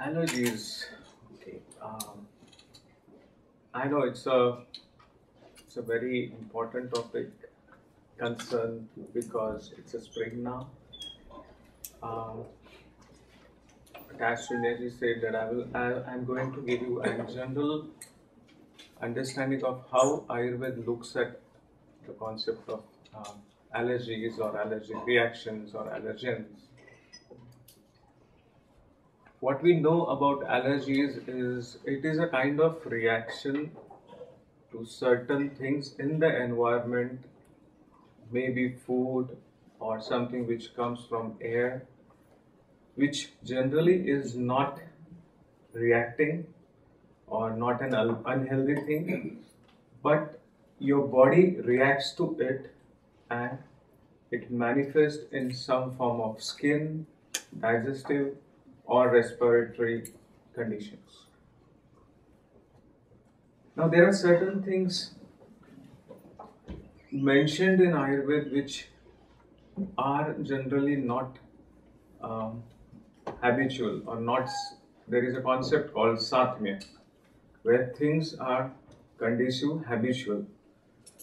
Allergies. Okay. I know it's a very important topic, concern because it's a spring now. Um, but as Srinyaji said that I'm going to give you a general understanding of how Ayurveda looks at the concept of allergies or allergic reactions or allergens. What we know about allergies is it is a kind of reaction to certain things in the environment, maybe food or something which comes from air, which generally is not reacting or not an unhealthy thing, but your body reacts to it and it manifests in some form of skin, digestive, or respiratory conditions. Now, there are certain things mentioned in Ayurveda which are generally not um, habitual or not. There is a concept called satmya where things are conducive, habitual.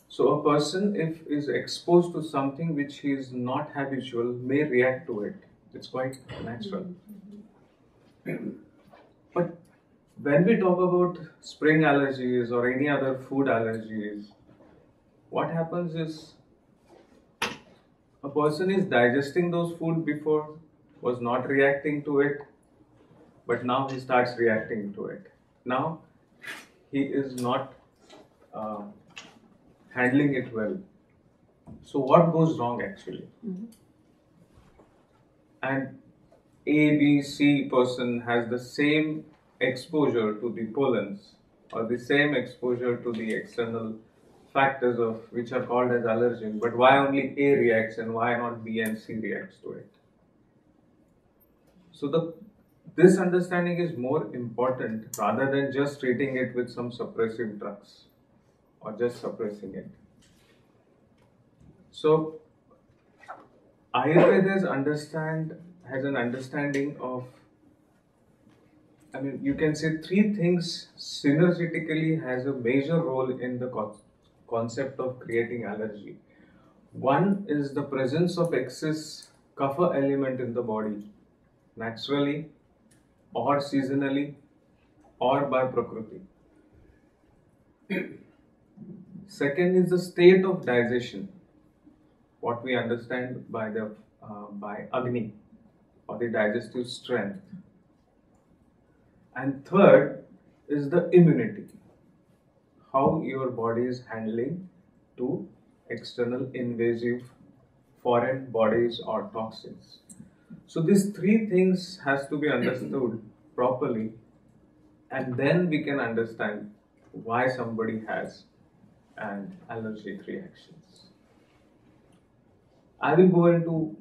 So a person, if is exposed to something which is not habitual, may react to it. It's quite natural. But when we talk about spring allergies or any other food allergies, what happens is a person is digesting those food before, was not reacting to it, but now he starts reacting to it. Now he is not uh, handling it well. So what goes wrong actually? And A, B, C person has the same exposure to the pollens or the same exposure to the external factors of which are called as allergen, but why only A reacts and why not B and C reacts to it? So this understanding is more important rather than just treating it with some suppressive drugs or just suppressing it. So Ayurveda has an understanding of, I mean, you can say three things synergetically has a major role in the concept of creating allergy. One is the presence of excess kapha element in the body, naturally or seasonally or by prakriti. Second is the state of digestion, what we understand by Agni or the digestive strength. And third is the immunity, how your body is handling to external invasive foreign bodies or toxins. So these three things has to be understood properly, and then we can understand why somebody has an allergic reactions. I will go into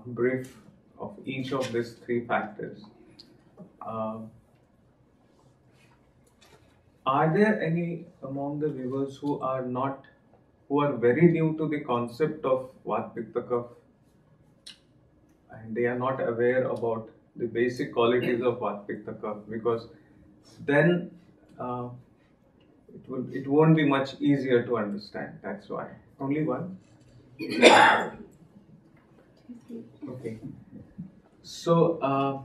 brief of each of these three factors. Are there any among the viewers who are very new to the concept of Vat Pitta Kapha and they are not aware about the basic qualities of Vat Pitta Kapha? Because then it won't be much easier to understand. That's why. Only one? Okay. So,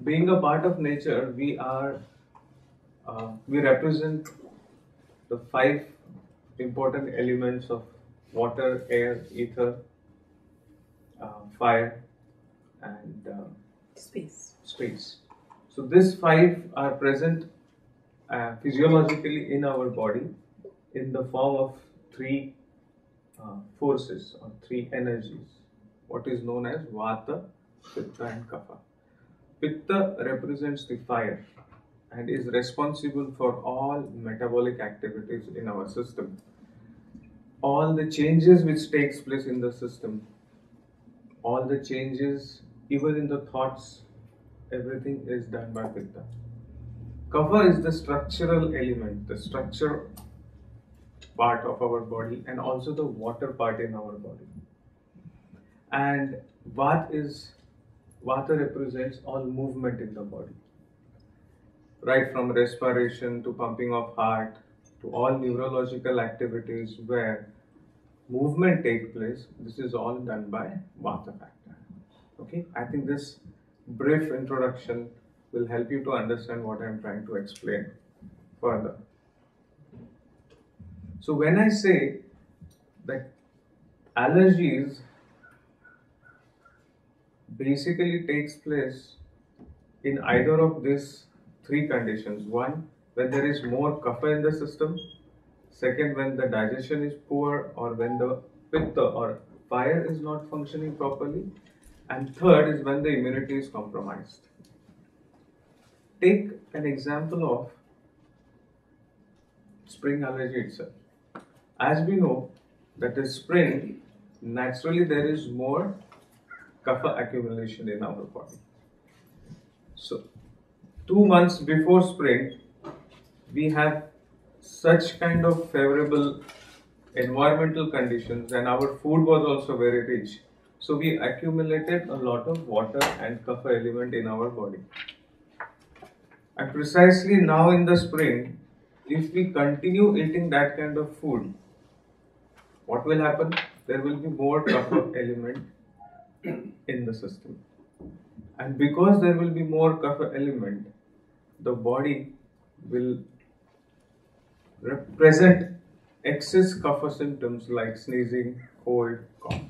being a part of nature, we represent the five important elements of water, air, ether, fire, and space. So these five are present physiologically in our body in the form of three forces or three energies, what is known as Vata, Pitta and Kapha. Pitta represents the fire and is responsible for all metabolic activities in our system. All the changes which takes place in the system, all the changes even in the thoughts, everything is done by Pitta. Kapha is the structural element, the structure part of our body and also the water part in our body. And Vat is Vata represents all movement in the body, right from respiration to pumping of heart to all neurological activities where movement take place. This is all done by Vata factor. Okay, I think this brief introduction will help you to understand what I'm trying to explain further. So when I say that allergies basically takes place in either of these three conditions. One, when there is more kapha in the system. Second, when the digestion is poor or when the pitta or fire is not functioning properly. And third is when the immunity is compromised. Take an example of spring allergy itself. As we know that in spring, naturally there is more kapha accumulation in our body. So 2 months before spring, we have such kind of favorable environmental conditions and our food was also very rich. So we accumulated a lot of water and kapha element in our body. And precisely now in the spring, if we continue eating that kind of food, what will happen? There will be more kapha element in the system. And because there will be more kapha element, the body will present excess kapha symptoms like sneezing, cold, cough.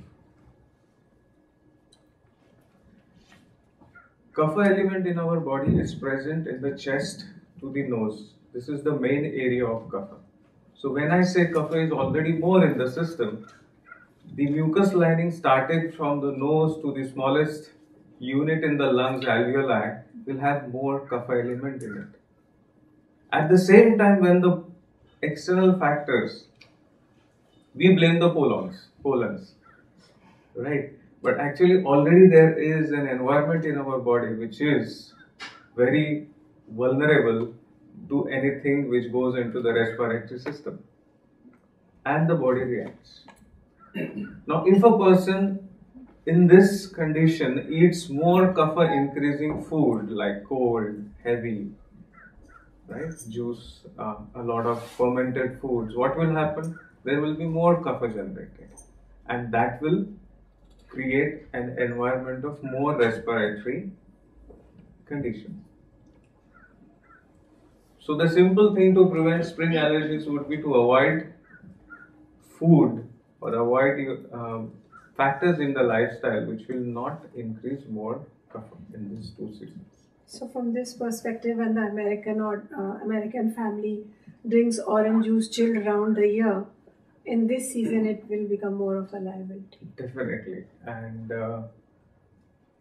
Kapha element in our body is present in the chest to the nose. This is the main area of kapha. So when I say kapha is already more in the system, the mucus lining starting from the nose to the smallest unit in the lungs, alveoli, will have more kapha element in it. At the same time, when the external factors, we blame the pollens, right? But actually already there is an environment in our body which is very vulnerable to anything which goes into the respiratory system. And the body reacts. Now if a person in this condition eats more kapha increasing food like cold, heavy, right, juice, a lot of fermented foods, what will happen? There will be more kapha generated. And that will create an environment of more respiratory conditions. So the simple thing to prevent spring allergies would be to avoid food or avoid factors in the lifestyle which will not increase more kapha in these 2 seasons. So from this perspective, when the American family drinks orange juice chilled around the year, in this season it will become more of a liability. Definitely. And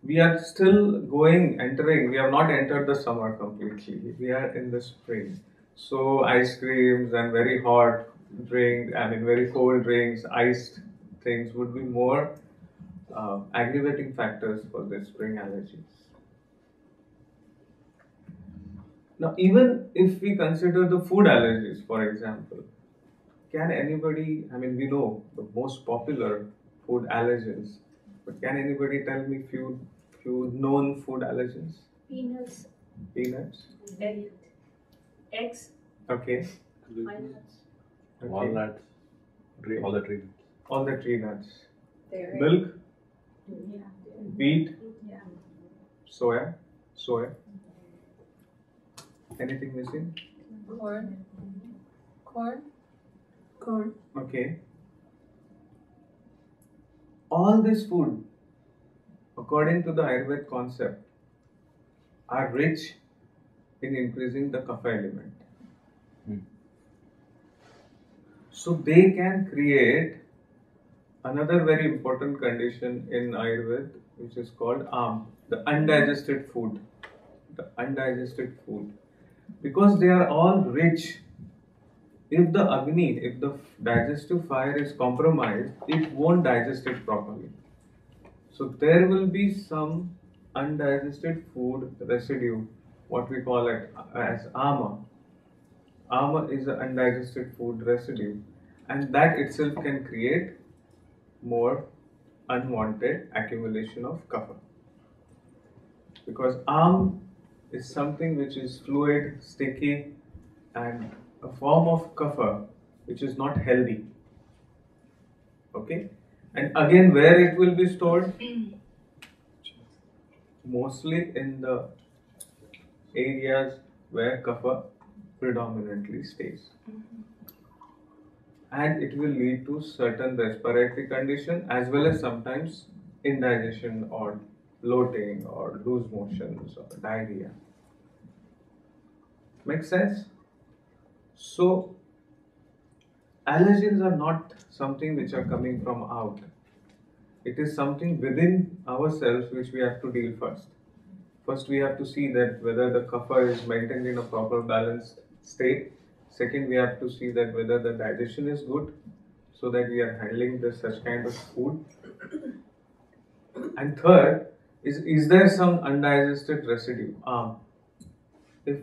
we are still entering, we have not entered the summer completely. We are in the spring. So ice creams and very hot drinks, very cold drinks, iced things would be more aggravating factors for the spring allergies. Now, even if we consider the food allergies, for example, can anybody, we know the most popular food allergens, but can anybody tell me few known food allergens? Peanuts. Peanuts? Eggs. Okay. Walnuts. Okay. Walnuts. All the tree nuts. All the tree nuts. Dairy. Milk? Yeah. Wheat? Yeah. Soya? Anything missing? Corn. Okay. All this food, according to the Ayurveda concept, are rich in increasing the kapha element. So they can create another very important condition in Ayurveda, which is called the undigested food. The undigested food. Because they are all rich. If the Agni, if the digestive fire is compromised, it won't digest it properly. So there will be some undigested food residue, what we call it as ama. Ama is an undigested food residue, and that itself can create more unwanted accumulation of kapha. because arm is something which is fluid, sticky, and a form of kapha which is not healthy. Okay, and again, where it will be stored? Mostly in the areas where kapha predominantly stays. And it will lead to certain respiratory condition as well as sometimes indigestion or bloating or loose motions or diarrhea. Makes sense? So, allergens are not something which are coming from out. It is something within ourselves which we have to deal first. First, we have to see that whether the kapha is maintained in a proper balanced state. Second, we have to see that whether the digestion is good, so that we are handling such kind of food. And third, is there some undigested residue? If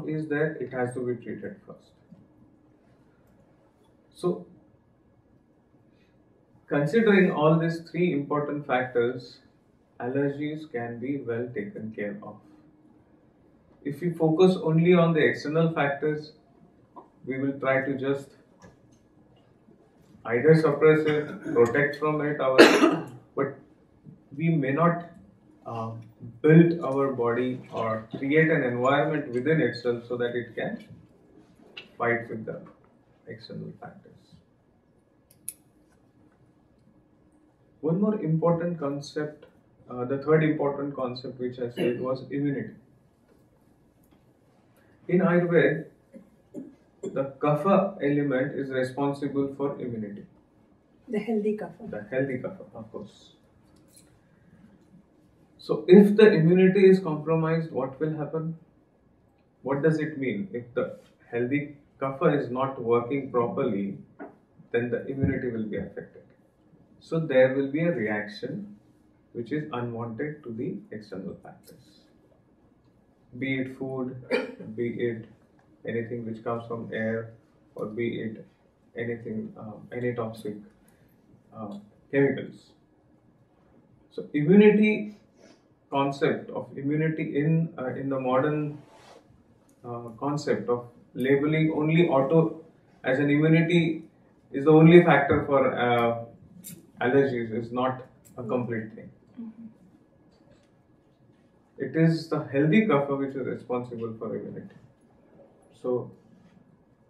is there, it has to be treated first. So, considering all these three important factors, allergies can be well taken care of. If we focus only on the external factors, we will try to just either suppress it, protect from it, but we may not build our body or create an environment within itself so that it can fight with the external factors. One more important concept, the third important concept which I said was immunity. In Ayurveda, the kapha element is responsible for immunity. The healthy kapha. The healthy kapha, of course. So, if the immunity is compromised, what will happen? What does it mean? If the healthy kapha is not working properly, then the immunity will be affected. So, there will be a reaction which is unwanted to the external factors. Be it food, be it anything which comes from air, or be it anything, any toxic chemicals. So, immunity concept of immunity in the modern concept of labeling only auto as an immunity is the only factor for allergies is not a complete thing. It is the healthy kapha which is responsible for immunity. So,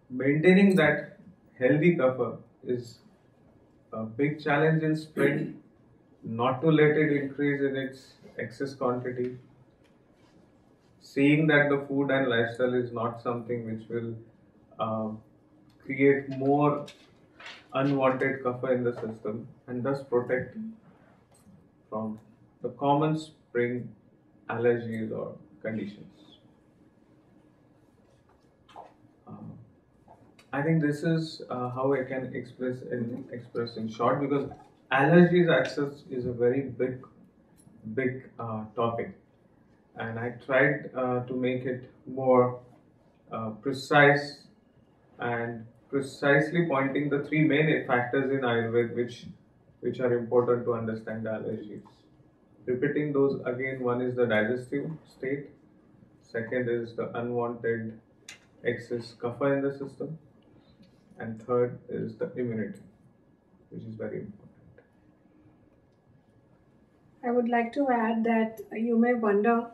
maintaining that healthy kapha is a big challenge in spring, not to let it increase in its excess quantity. Seeing that the food and lifestyle is not something which will create more unwanted kapha in the system and thus protect from the common spring allergies or conditions. I think this is how I can express in short, because allergies access is a very big topic, and I tried to make it more precise and precisely pointing the three main factors in Ayurveda which are important to understand allergies. Repeating those again, one is the digestive state, second is the unwanted excess kapha in the system, and third is the immunity, which is very important. I would like to add that you may wonder,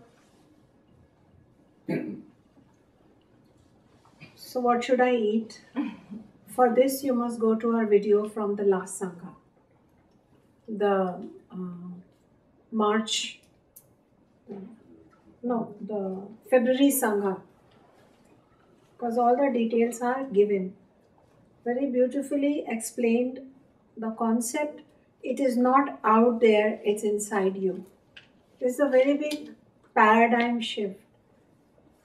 so what should I eat? For this, you must go to our video from the last Sangha, the the February Sangha, because all the details are given. Very beautifully explained the concept. It is not out there, it's inside you. This is a very big paradigm shift.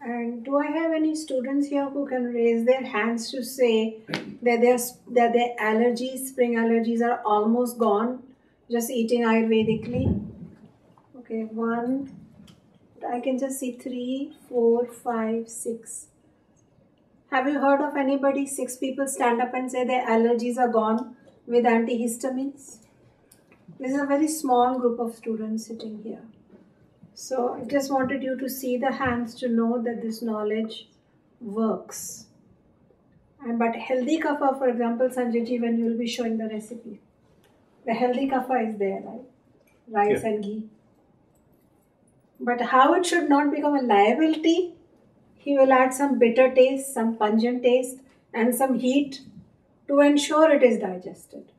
And do I have any students here who can raise their hands to say that their allergies, spring allergies, are almost gone, just eating Ayurvedically? Okay, 1, I can just see 3, 4, 5, 6. Have you heard of anybody, 6 people stand up and say their allergies are gone with antihistamines? This is a very small group of students sitting here. So I just wanted you to see the hands to know that this knowledge works. But healthy kapha, for example, Sanjay ji, when you will be showing the recipe, the healthy kapha is there, right? Rice Yeah. and ghee. But how it should not become a liability, he will add some bitter taste, some pungent taste, and some heat to ensure it is digested.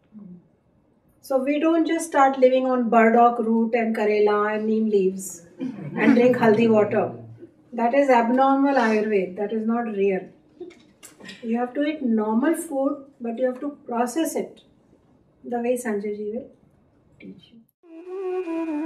So we don't just start living on burdock root and karela and neem leaves and drink haldi water. That is abnormal Ayurveda. That is not real. You have to eat normal food, but you have to process it the way Sanjay ji will teach you.